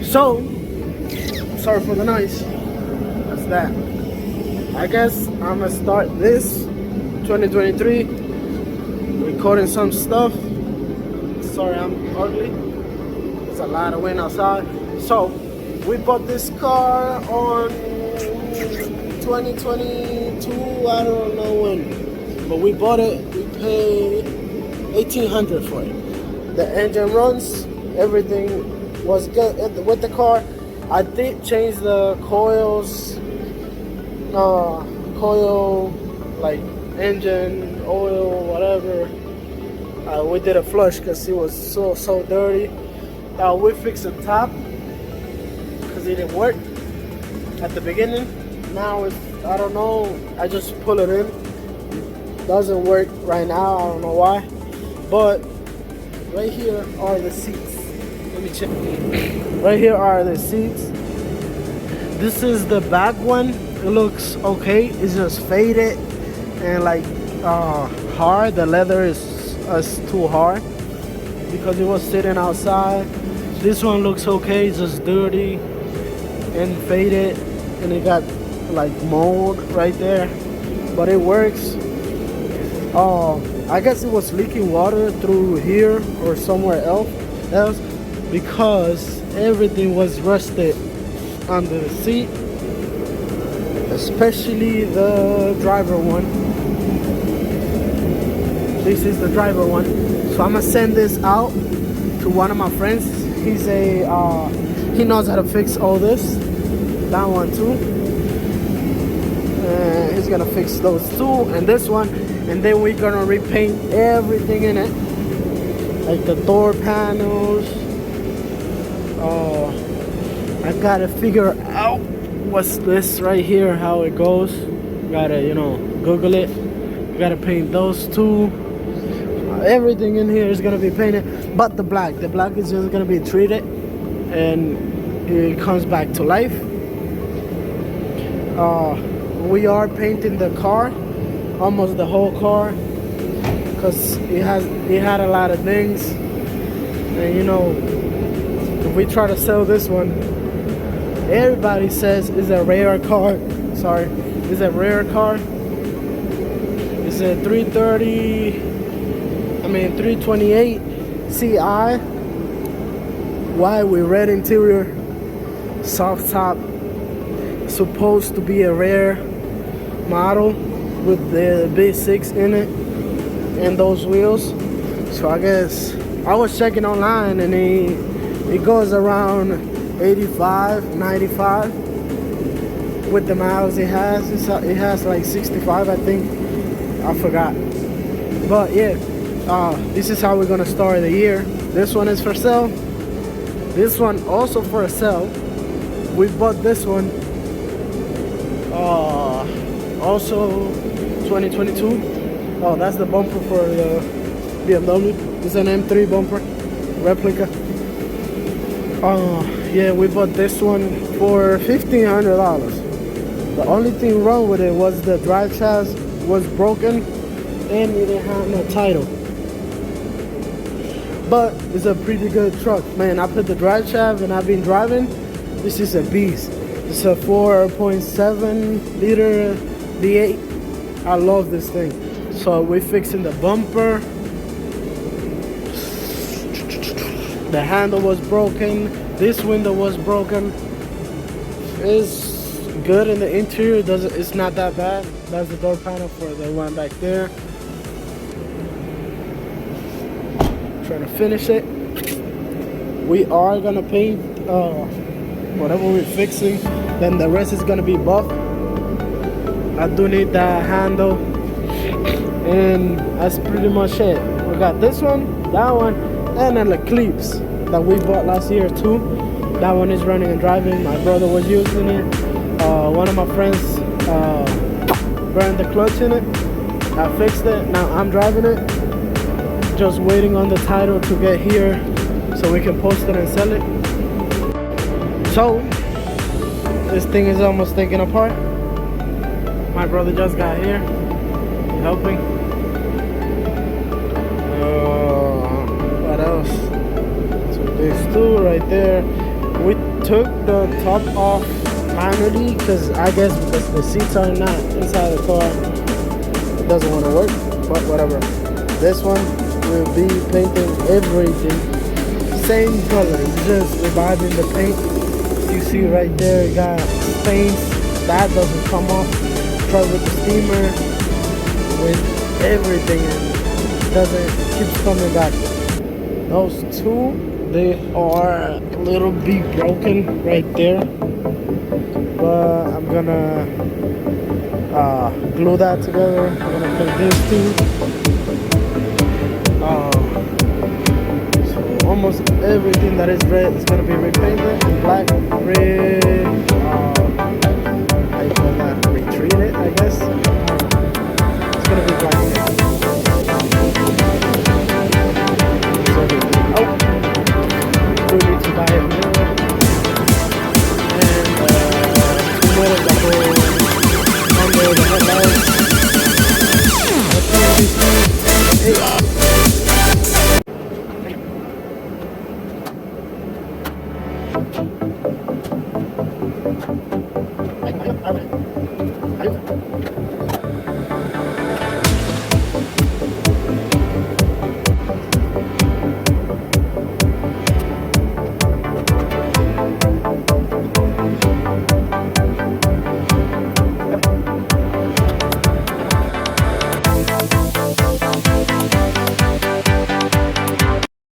So, sorry for the noise. That's that. I guess I'm gonna start this 2023 recording some stuff. Sorry, I'm ugly. There's a lot of wind outside. So, we bought this car on 2022. I don't know when, but we bought it. We paid $1,800 for it. The engine runs. Everything was good with the car. I did change the coils, like engine oil, whatever. We did a flush because it was so dirty. We fixed the top because it didn't work at the beginning. Now I don't know. I just pull it in. Doesn't work right now. I don't know why. But right here are the seats. Let me check. Right here are the seats. This is the back one. It looks okay. It's just faded and like hard. The leather is too hard because it was sitting outside. This one looks okay. It's just dirty and faded, and it got like mold right there, but it works. I guess it was leaking water through here or somewhere else because everything was rusted under the seat, especially the driver one. This is the driver one. So I'm gonna send this out to one of my friends. He knows how to fix all this. That one too. He's gonna fix those two and this one, and then we're gonna repaint everything in it, like the door panels. I gotta figure out what's this right here, how it goes. Gotta, Google it. Gotta paint those two. Everything in here is gonna be painted, but the black is just gonna be treated, and it comes back to life. We are painting the car, almost the whole car, because it had a lot of things, and if we try to sell this one, everybody says it's a rare car. Sorry, it's a rare car. It's a 328 CI. Why with red interior, soft top. Supposed to be a rare model with the B6 in it and those wheels. So I guess I was checking online, and it goes around 85, 95 with the miles it has. It has like 65, I think. I forgot. But yeah, this is how we're gonna start the year. This one is for sale. This one also for sale. We bought this one also 2022. Oh, that's the bumper for the BMW. It's an M3 bumper replica. Yeah, we bought this one for $1,500. The only thing wrong with it was the drive shaft was broken and it didn't have no title. But it's a pretty good truck, man. I put the drive shaft and I've been driving. This is a beast. It's a 4.7 liter V8. I love this thing. So we're fixing the bumper. The handle was broken. This window was broken. It's good in the interior. It's not that bad. That's the door panel for the one back there. Trying to finish it. We are gonna paint whatever we're fixing, then the rest is gonna be buff. I do need that handle, and that's pretty much it. We got this one, that one, and then the clips that we bought last year too. That one is running and driving. My brother was using it. One of my friends burned the clutch in it. I fixed it. Now I'm driving it. Just waiting on the title to get here so we can post it and sell it. So this thing is almost taken apart. My brother just got here helping. What else? So there's two right there. We took the top off manually because I guess because the seats are not inside the car, it doesn't want to work, but whatever. This one will be painting everything same color, just reviving the paint. You see right there, it got stains that doesn't come off. Try with the steamer, with everything, and it doesn't, keeps coming back. Those two, they are a little bit broken right there, but I'm gonna glue that together. I'm gonna paint this too. So almost everything that is red is gonna be repainted in black, red, how you call that, retreated, I guess. It's gonna be black again. Oh, we need to buy it.